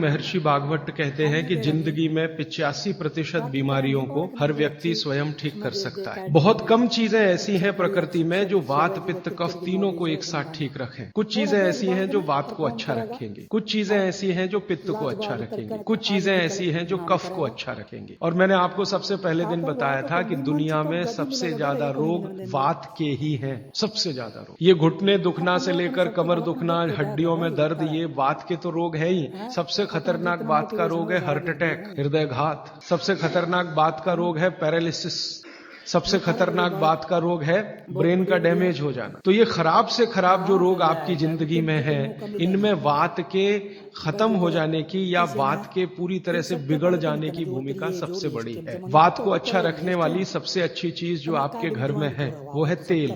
महर्षि भागवत कहते हैं कि जिंदगी में 85% बीमारियों को हर व्यक्ति स्वयं ठीक कर सकता है। बहुत कम चीजें ऐसी हैं प्रकृति में जो वात पित्त कफ तीनों को एक साथ ठीक रखें। कुछ चीजें ऐसी हैं जो वात को अच्छा रखेंगी, कुछ चीजें ऐसी हैं जो पित्त को अच्छा रखेंगी, कुछ चीजें ऐसी हैं जो कफ को अच्छा रखेंगी। और मैंने आपको सबसे पहले दिन बताया था कि दुनिया में सबसे ज्यादा रोग वात के ही हैं, सबसे ज्यादा रोग। ये घुटने दुखना से लेकर कमर दुखना, हड्डियों में दर्द, ये वात के तो रोग है ही। सबसे खतरनाक वात का रोग है हार्ट अटैक, हृदयघात। सबसे खतरनाक वात का रोग है पैरालिसिस। सबसे खतरनाक बात का रोग है ब्रेन का डैमेज हो जाना। तो ये खराब से खराब जो रोग आपकी जिंदगी में है, इनमें वात के खत्म हो जाने की या वात के पूरी तरह से बिगड़ जाने की भूमिका सबसे बड़ी है। वात को अच्छा रखने वाली सबसे अच्छी चीज जो आपके घर में है वो है तेल।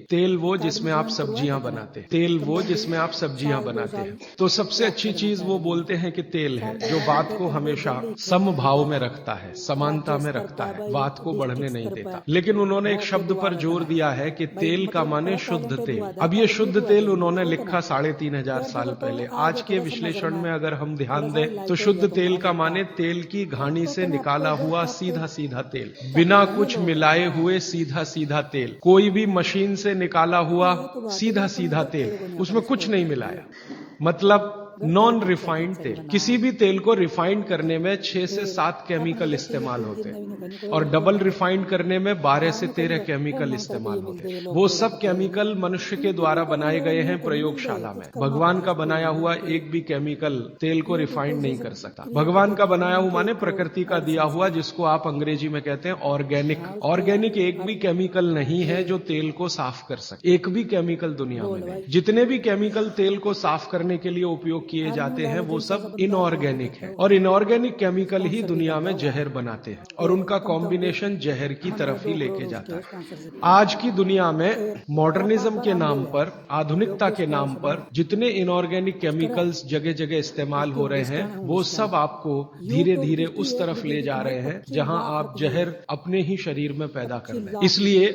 तेल वो जिसमें आप सब्जियां बनाते हैं, तेल वो जिसमें आप सब्जियां बनाते हैं। तो सबसे अच्छी चीज वो बोलते हैं कि तेल है, जो वात को हमेशा समभाव में रखता है, समानता में रखता है, वात को बढ़ने नहीं देता। लेकिन उन्होंने एक शब्द पर जोर दिया है कि तेल का माने शुद्ध तेल। अब ये शुद्ध तेल उन्होंने लिखा 3500 साल पहले। आज के विश्लेषण में अगर हम ध्यान दें तो शुद्ध तेल का माने तेल की घानी से निकाला हुआ सीधा सीधा तेल, बिना कुछ मिलाए हुए सीधा सीधा तेल, कोई भी मशीन से निकाला हुआ सीधा सीधा तेल, उसमें कुछ नहीं मिलाया, मतलब नॉन रिफाइंड तेल। किसी भी तेल को रिफाइंड करने में 6 से 7 केमिकल इस्तेमाल होते हैं और डबल रिफाइंड करने में 12 से 13 केमिकल इस्तेमाल होते हैं। वो सब केमिकल मनुष्य के द्वारा बनाए गए हैं प्रयोगशाला में। भगवान का बनाया हुआ एक भी केमिकल तेल को रिफाइंड नहीं कर सकता। भगवान का बनाया हुआ माने प्रकृति का दिया हुआ, जिसको आप अंग्रेजी में कहते हैं ऑर्गेनिक। ऑर्गेनिक एक भी केमिकल नहीं है जो तेल को साफ कर सके, एक भी केमिकल दुनिया में नहीं। जितने भी केमिकल तेल को साफ करने के लिए उपयोग किए जाते हैं वो सब इनऑर्गेनिक है, और इनऑर्गेनिक केमिकल ही दुनिया में जहर बनाते हैं और उनका कॉम्बिनेशन जहर की तरफ ही लेके जाता है। आज की दुनिया में मॉडर्निज्म के नाम पर, आधुनिकता के नाम पर जितने इनऑर्गेनिक केमिकल्स जगह जगह इस्तेमाल हो रहे हैं, वो सब आपको धीरे धीरे उस तरफ ले जा रहे हैं जहां आप जहर अपने ही शरीर में पैदा कर रहे हैं। इसलिए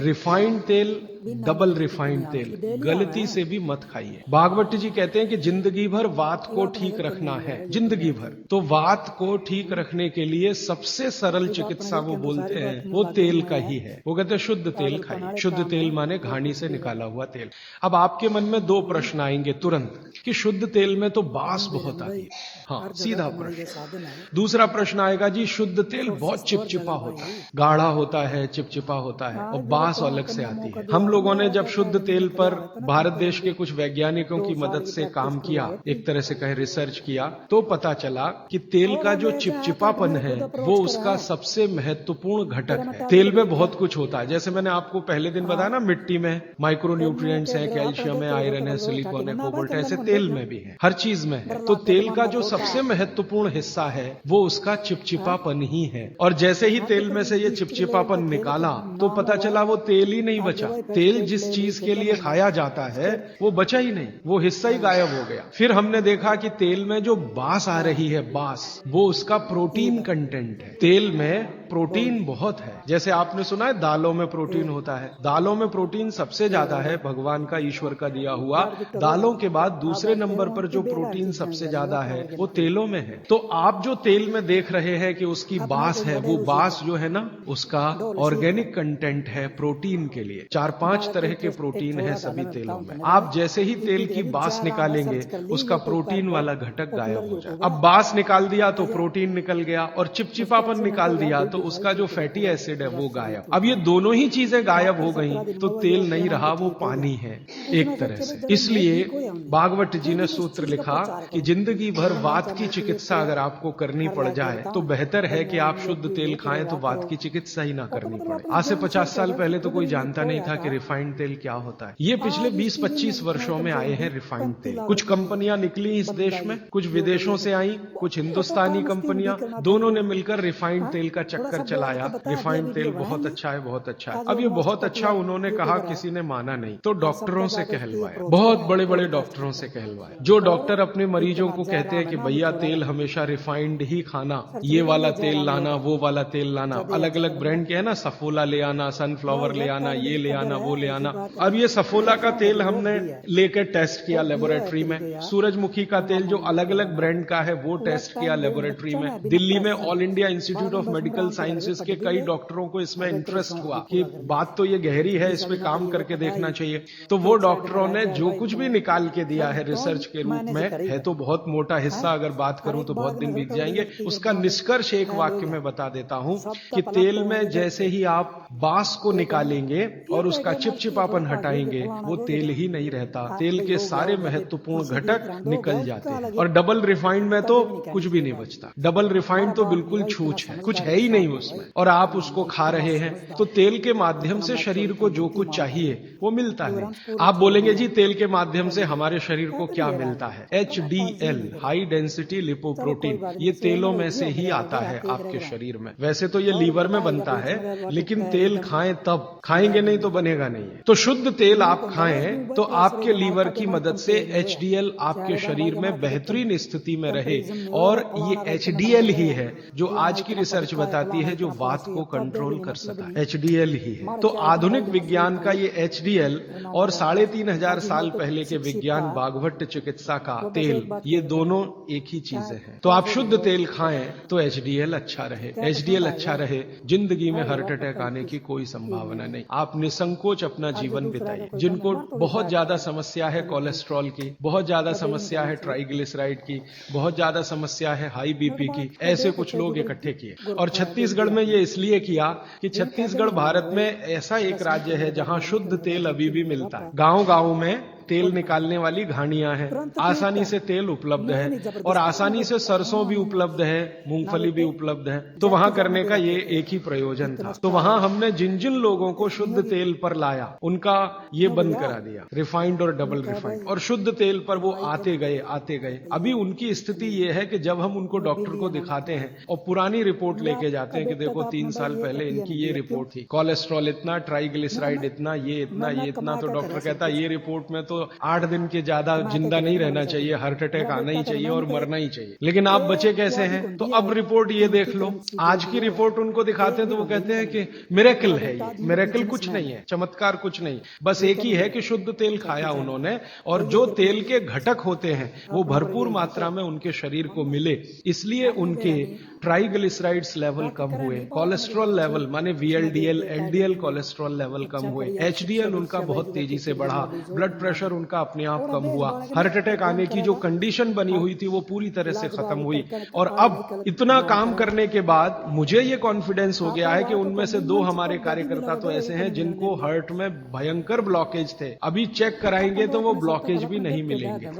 रिफाइंड तेल, डबल रिफाइंड तेल गलती से भी मत खाइए। भागवत जी कहते हैं कि जिंदगी भर वात को ठीक रखना है, जिंदगी भर। तो वात को ठीक रखने के लिए सबसे सरल चिकित्सा वो बोलते हैं वो तेल का ही है। वो कहते हैं शुद्ध तेल खाइए। शुद्ध तेल माने घानी से निकाला हुआ तेल। अब आपके मन में 2 प्रश्न आएंगे तुरंत कि शुद्ध तेल में तो बास बहुत आती है। हाँ, सीधा प्रश्न। दूसरा प्रश्न आएगा जी शुद्ध तेल बहुत चिपचिपा होता है, गाढ़ा होता है, चिपचिपा होता है और बास अलग से आती है। हम लोगों ने जब शुद्ध तेल पर भारत देश के कुछ वैज्ञानिकों की मदद से काम किया, एक तरह से कहे रिसर्च किया, तो पता चला कि तेल का जो चिपचिपापन है वो उसका सबसे महत्वपूर्ण घटक है। तेल में बहुत कुछ होता है, जैसे मैंने आपको पहले दिन बताया ना, मिट्टी में माइक्रो न्यूट्रिएंट्स है, कैल्शियम है, आयरन है, सिलिकॉन है, कोबाल्ट है, ऐसे तेल में भी है, हर चीज में है। तो तेल का जो सबसे महत्वपूर्ण हिस्सा है वो उसका चिपचिपापन ही है। और जैसे ही तेल में से ये चिपचिपापन निकाला तो पता चला वो तेल ही नहीं बचा। तेल जिस चीज के लिए खाया जाता है वो बचा ही नहीं, वो हिस्सा ही गायब हो गया। फिर हमने देखा कि तेल में जो बास आ रही है, बास, वो उसका प्रोटीन कंटेंट है। तेल में प्रोटीन बहुत है। जैसे आपने सुना है दालों में प्रोटीन होता है, दालों में प्रोटीन सबसे ज्यादा है, भगवान का, ईश्वर का दिया हुआ। दालों के बाद दूसरे नंबर पर जो प्रोटीन सबसे ज्यादा है वो तेलों में है। तो आप जो तेल में देख रहे हैं कि उसकी बास है, वो बास जो है ना, उसका ऑर्गेनिक कंटेंट है प्रोटीन के लिए। 4-5 तरह के प्रोटीन है सभी तेलों में। आप जैसे ही तेल की बास निकालेंगे उसका प्रोटीन वाला घटक गायब हो जाए। अब बास निकाल दिया तो प्रोटीन निकल गया, और चिपचिपापन निकाल दिया तो उसका जो फैटी एसिड है वो गायब। अब ये दोनों ही चीजें गायब हो गई तो तेल नहीं रहा, वो पानी है एक तरह से। इसलिए भागवत जी ने सूत्र लिखा कि जिंदगी भर वात की चिकित्सा अगर आपको करनी पड़ जाए तो बेहतर है कि आप शुद्ध तेल खाएं तो वात की चिकित्सा ही ना करनी पड़े। आज से 50 साल पहले तो कोई जानता नहीं था कि रिफाइंड तेल क्या होता है। ये पिछले 20-25 वर्षों में आए हैं रिफाइंड तेल। कुछ कंपनियां निकली इस देश में, कुछ विदेशों से आई, कुछ हिंदुस्तानी कंपनियां, दोनों ने मिलकर रिफाइंड तेल का चक्कर चलाया। रिफाइंड तेल बहुत अच्छा है, बहुत अच्छा है। अब ये बहुत अच्छा उन्होंने कहा, किसी ने माना नहीं, तो डॉक्टरों से कहलवाया, बहुत बड़े बड़े डॉक्टरों से कहलवाया। जो डॉक्टर अपने मरीजों को कहते हैं कि भैया तेल हमेशा रिफाइंड ही खाना, ये वाला तेल लाना, वो वाला तेल लाना, अलग अलग ब्रांड के है ना, सफोला ले आना, सनफ्लावर ले आना, ये ले आना, वो ले आना। अब ये सफोला का तेल हमने लेकर टेस्ट किया लेबोरेटरी में, सूरजमुखी का तेल जो अलग अलग ब्रांड का है वो टेस्ट किया लेबोरेटरी में। दिल्ली में all India institute of medical sciences के कई डॉक्टरों को इसमें इंटरेस्ट हुआ कि बात तो ये गहरी है, इस पे काम करके देखना चाहिए। तो वो डॉक्टरों ने जो कुछ भी निकाल के दिया है रिसर्च के रूप में, है तो बहुत मोटा हिस्सा, अगर बात करूं तो बहुत दिन बीत जाएंगे, उसका निष्कर्ष एक वाक्य में बता देता हूं कि तेल में जैसे ही आप बांस को निकालेंगे और उसका चिपचिपापन हटाएंगे, वो तेल ही नहीं रहता, तेल के सारे महत्वपूर्ण घटक निकल जाते हैं। और डबल रिफाइंड में तो कुछ भी नहीं बचता, डबल रिफाइंड तो बिल्कुल छूछ है, कुछ है ही नहीं उसमें, और आप उसको खा रहे हैं। तो तेल के माध्यम से शरीर को जो कुछ चाहिए वो मिलता है। आप बोलेंगे जी तेल के माध्यम से हमारे शरीर को क्या मिलता है? HDL, हाई डेंसिटी लिपोप्रोटीन, ये तेलों में से ही आता है आपके शरीर में। वैसे तो ये लीवर में बनता है, लेकिन तेल खाएं तब, खाएंगे नहीं तो बनेगा नहीं। तो शुद्ध तेल आप खाएं तो आपके लीवर की मदद से HDL आपके शरीर में बेहतरीन स्थिति में रहे, और ये HDL ही है जो आज की रिसर्च बताती है जो वात को कंट्रोल कर सका, HDL ही है। तो आधुनिक विज्ञान का ये HDL और 3500 साल पहले के विज्ञान बागभट्ट चिकित्सा का तेल, ये दोनों एक ही चीजें हैं। तो आप शुद्ध तेल खाएं तो HDL अच्छा रहे, HDL अच्छा रहे, जिंदगी में हार्ट अटैक आने की कोई संभावना नहीं। आप निसंकोच अपना जीवन बिताइए। जिनको बहुत ज्यादा समस्या है कोलेस्ट्रॉल की, बहुत ज्यादा समस्या है ट्राइग्लिसराइड की, बहुत ज्यादा समस्या है हाई बीपी की, ऐसे कुछ लोग इकट्ठे किए। और छत्तीसगढ़ में ये इसलिए किया कि छत्तीसगढ़ भारत में ऐसा एक राज्य है जहां शुद्ध तेल अभी भी मिलता है। गांव गांव में तेल निकालने वाली घानियां हैं, आसानी से तेल उपलब्ध है, और आसानी से सरसों भी उपलब्ध है, मूंगफली भी उपलब्ध है। तो वहां करने का ये एक ही प्रयोजन था। तो वहां हमने जिन जिन लोगों को शुद्ध तेल पर लाया उनका ये बंद करा दिया, रिफाइंड और डबल रिफाइंड, और शुद्ध तेल पर वो आते गए। अभी उनकी स्थिति ये है कि जब हम उनको डॉक्टर को दिखाते हैं और पुरानी रिपोर्ट लेके जाते हैं कि देखो 3 साल पहले इनकी ये रिपोर्ट थी, कोलेस्ट्रॉल इतना, ट्राइग्लिसराइड इतना, ये इतना, तो डॉक्टर कहता है ये रिपोर्ट में तो 8 दिन के ज्यादा जिंदा नहीं रहना चाहिए, हार्ट अटैक आना ही चाहिए और मरना ही चाहिए, लेकिन आप बचे कैसे हैं? तो अब रिपोर्ट ये देख लो, आज की रिपोर्ट उनको दिखाते हैं तो वो कहते हैं कि मिरेकल है, ये मिरेकल कुछ नहीं है, चमत्कार कुछ नहीं, बस एक ही है कि शुद्ध तेल खाया उन्होंने, और जो तेल के घटक होते हैं वो भरपूर मात्रा में उनके शरीर को मिले, इसलिए उनके ट्राइग्लिसराइड्स लेवल कम हुए, कोलेस्ट्रॉल लेवल माने VLDL, LDL कोलेस्ट्रॉल लेवल कम हुए, HDL उनका बहुत तेजी से बढ़ा, ब्लड प्रेशर उनका अपने आप कम हुआ, हार्ट अटैक आने की जो कंडीशन बनी हुई थी वो पूरी तरह से खत्म हुई। और अब इतना काम करने के बाद मुझे ये कॉन्फिडेंस हो गया है कि उनमें से 2 हमारे कार्यकर्ता तो ऐसे हैं जिनको हार्ट में भयंकर ब्लॉकेज थे, अभी चेक कराएंगे तो वो ब्लॉकेज भी नहीं मिलेंगे।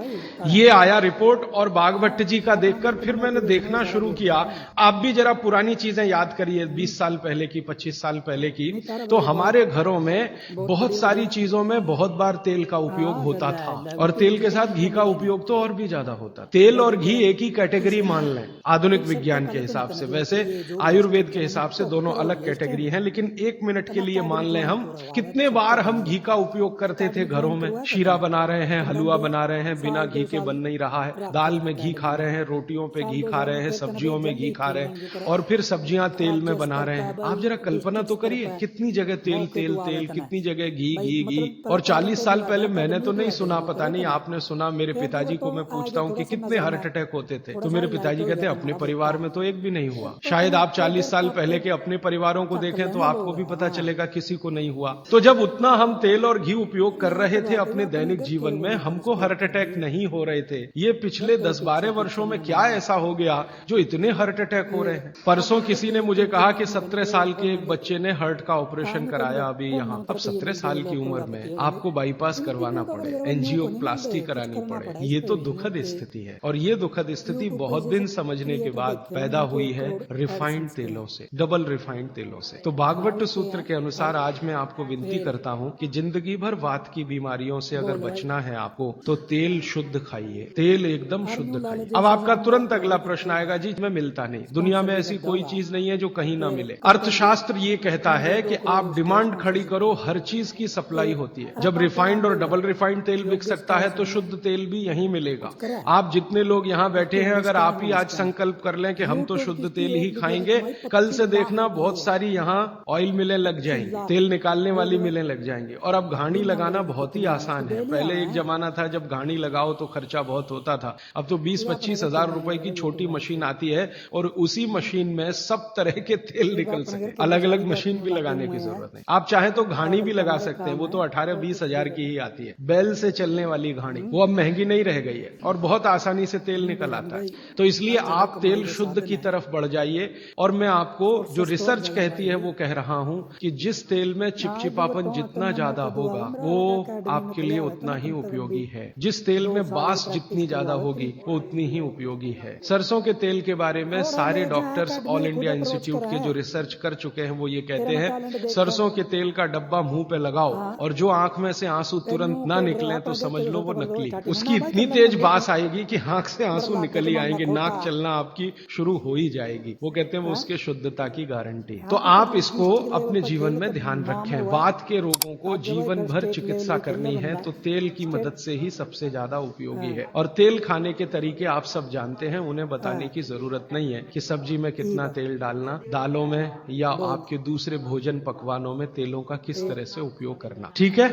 ये आया रिपोर्ट, और बागभट्ट जी का देखकर फिर मैंने देखना शुरू किया। आप भी जरा पुरानी चीजें याद करिए, 20 साल पहले की, 25 साल पहले की, तो हमारे घरों में बहुत सारी चीजों में बहुत बार तेल का उपयोग होता था, और तेल के साथ घी का उपयोग तो और भी ज्यादा होता। तेल और घी एक ही कैटेगरी मान लें आधुनिक विज्ञान के हिसाब से, वैसे आयुर्वेद के हिसाब से दोनों अलग कैटेगरी हैं, लेकिन 1 मिनट के लिए मान लें हम कितने बार हम घी का उपयोग करते थे घरों में। शीरा बना रहे हैं, हलवा बना रहे हैं, बिना घी के बन नहीं रहा है, दाल में घी खा रहे हैं, रोटियों पे घी खा रहे हैं, सब्जियों में घी खा रहे हैं, और फिर सब्जियां तेल में बना रहे हैं। आप जरा कल्पना तो करिए, कितनी जगह तेल तेल तेल, कितनी जगह घी घी घी। और 40 साल पहले मैंने तो नहीं सुना, पता नहीं आपने सुना, मेरे पिताजी को मैं पूछता हूं कि कितने हार्ट अटैक होते थे, तो मेरे पिताजी कहते हैं अपने परिवार में तो एक भी नहीं हुआ। शायद आप 40 साल पहले के अपने परिवारों को देखें तो आपको भी पता चलेगा किसी को नहीं हुआ। तो जब उतना हम तेल और घी उपयोग कर रहे थे अपने दैनिक जीवन में, हमको हार्ट अटैक नहीं हो रहे थे। ये पिछले 10-12 वर्षों में क्या ऐसा हो गया जो इतने हार्ट अटैक हो रहे हैं? परसों किसी ने मुझे कहा कि 17 साल के एक बच्चे ने हार्ट का ऑपरेशन कराया अभी यहाँ। अब 17 साल की उम्र में आपको बाईपास करवाना पड़े, एंजियोप्लास्टी करानी पड़े, ये तो दुखद स्थिति है। और ये दुखद स्थिति बहुत दिन समझने के बाद पैदा हुई है रिफाइंड तेलों से, डबल रिफाइंड तेलों से। तो बागभट्ट सूत्र के अनुसार आज मैं आपको विनती करता हूं कि जिंदगी भर वात की बीमारियों से अगर बचना है आपको, तो तेल शुद्ध खाइए, तेल एकदम शुद्ध खाइए। अब आपका तुरंत अगला प्रश्न आएगा, जी में मिलता नहीं, दुनिया में ऐसी कोई चीज नहीं है जो कहीं ना मिले। अर्थशास्त्र ये कहता है कि आप डिमांड खड़ी करो, हर चीज की सप्लाई होती है। जब रिफाइंड और डबल रिफाइंड रिफाइंड तेल बिक सकता है तो शुद्ध तेल भी यहीं मिलेगा। आप जितने लोग यहाँ बैठे हैं, अगर आप ही आज संकल्प कर लें कि हम तो शुद्ध तेल ही खाएंगे, कल से देखना बहुत सारी यहाँ ऑयल मिलें लग जाएंगी, तेल निकालने वाली मिलें लग जाएंगी। और अब घानी लगाना बहुत ही आसान है। पहले एक जमाना था जब घानी लगाओ तो खर्चा बहुत होता था। अब तो 20-25 हजार रुपए की छोटी मशीन आती है और उसी मशीन में सब तरह के तेल निकल सके। अलग अलग मशीन भी लगाने की जरूरत नहीं। आप चाहे तो घानी भी लगा सकते हैं, वो तो 18-20 हजार की ही आती है। बैल से चलने वाली घानी, वो अब महंगी नहीं रह गई है और बहुत आसानी से तेल निकल आता है। तो इसलिए आप तेल शुद्ध की तरफ बढ़ जाइए। और मैं आपको जो रिसर्च कहती है वो कह रहा हूं कि जिस तेल में चिपचिपापन जितना ज्यादा होगा वो आपके लिए उतना ही उपयोगी है। जिस तेल में बास जितनी ज्यादा होगी वो उतनी ही उपयोगी है। सरसों के तेल के बारे में सारे डॉक्टर्स ऑल इंडिया इंस्टीट्यूट के जो रिसर्च कर चुके हैं वो ये कहते हैं, सरसों के तेल का डब्बा मुंह पे लगाओ और जो आंख में से आंसू तुरंत ना निकले तो समझ लो वो नकली। उसकी इतनी तेज बास आएगी कि आंख से आंसू निकल ही आएंगे, नाक चलना आपकी शुरू हो ही जाएगी। वो कहते हैं वो उसके शुद्धता की गारंटी है। तो आप इसको अपने जीवन में ध्यान रखें। वात के रोगों को जीवन भर चिकित्सा करनी है तो तेल की मदद से ही सबसे ज्यादा उपयोगी है। और तेल खाने के तरीके आप सब जानते हैं, उन्हें बताने की जरूरत नहीं है कि सब्जी में कितना तेल डालना, दालों में या आपके दूसरे भोजन पकवानों में तेलों का किस तरह से उपयोग करना। ठीक है,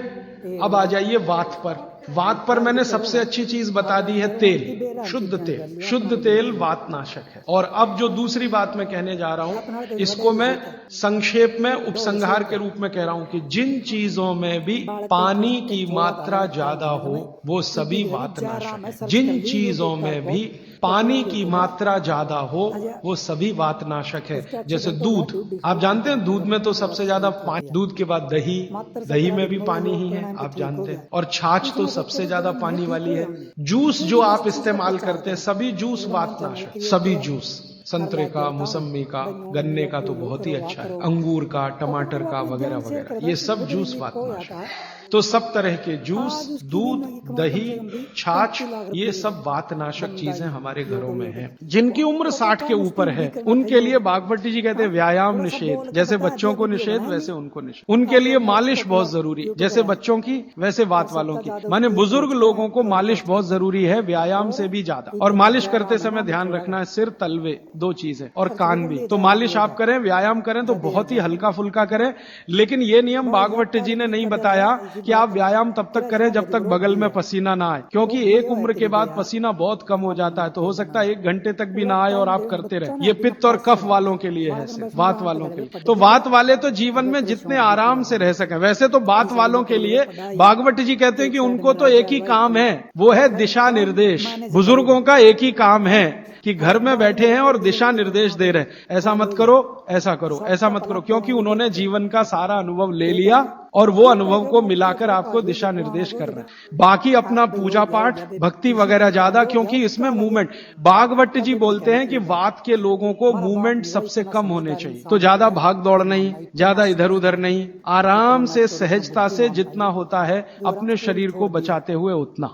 अब आ जाइए वात पर। वात पर मैंने सबसे अच्छी चीज बता दी है तेल, शुद्ध तेल। शुद्ध तेल वातनाशक है। और अब जो दूसरी बात मैं कहने जा रहा हूं, इसको मैं संक्षेप में उपसंहार के रूप में कह रहा हूं कि जिन चीजों में भी पानी की मात्रा ज्यादा हो वो सभी वातनाशक है। जिन चीजों में भी पानी की मात्रा ज्यादा हो वो सभी वातनाशक है। जैसे दूध, आप जानते हैं दूध में तो सबसे ज्यादा पानी, दूध के बाद दही, दही में भी पानी ही है, आप जानते हैं। और छाछ तो सबसे ज्यादा पानी वाली है। जूस जो आप इस्तेमाल करते हैं, सभी जूस वातनाशक, सभी जूस, संतरे का, मौसमी का, गन्ने का तो बहुत ही अच्छा है, अंगूर का, टमाटर का वगैरह वगैरह, ये सब जूस वातनाशक है। तो सब तरह के जूस, दूध, दही, छाछ, ये सब वातनाशक चीजें हमारे घरों में हैं। जिनकी उम्र 60 के ऊपर है उनके लिए बागवती जी कहते हैं व्यायाम निषेध। जैसे बच्चों को निषेध वैसे उनको निषेध। उनके लिए मालिश बहुत जरूरी, जैसे बच्चों की वैसे वात वालों की। माने बुजुर्ग लोगों को मालिश बहुत जरूरी है, व्यायाम से भी ज्यादा। और मालिश करते समय ध्यान रखना है, सिर तलवे 2 चीजें और कान भी। तो मालिश आप करें, व्यायाम करें तो बहुत ही हल्का फुल्का करें। लेकिन ये नियम बागवती जी ने नहीं बताया कि आप व्यायाम तब तक करें जब तक बगल में पसीना ना आए, क्योंकि एक उम्र के बाद पसीना बहुत कम हो जाता है। तो हो सकता है 1 घंटे तक भी ना आए और आप करते रहे। ये पित्त और कफ वालों के लिए है, सिर्फ वात वालों के लिए। तो वात वाले तो जीवन में जितने आराम से रह सकें। वैसे तो वात वालों के लिए बागवती जी कहते हैं कि उनको तो एक ही काम है, वो है दिशा निर्देश। बुजुर्गों का एक ही काम है कि घर में बैठे हैं और दिशा निर्देश दे रहे हैं, ऐसा मत करो, ऐसा करो, ऐसा मत करो, क्योंकि उन्होंने जीवन का सारा अनुभव ले लिया और वो अनुभव को मिलाकर आपको दिशा निर्देश कर रहे हैं। बाकी अपना पूजा पाठ, भक्ति वगैरह ज्यादा, क्योंकि इसमें मूवमेंट, बागवट जी बोलते हैं कि वात के लोगों को मूवमेंट सबसे कम होने चाहिए। तो ज्यादा भाग दौड़ नहीं, ज्यादा इधर उधर नहीं, आराम से सहजता से जितना होता है अपने शरीर को बचाते हुए उतना।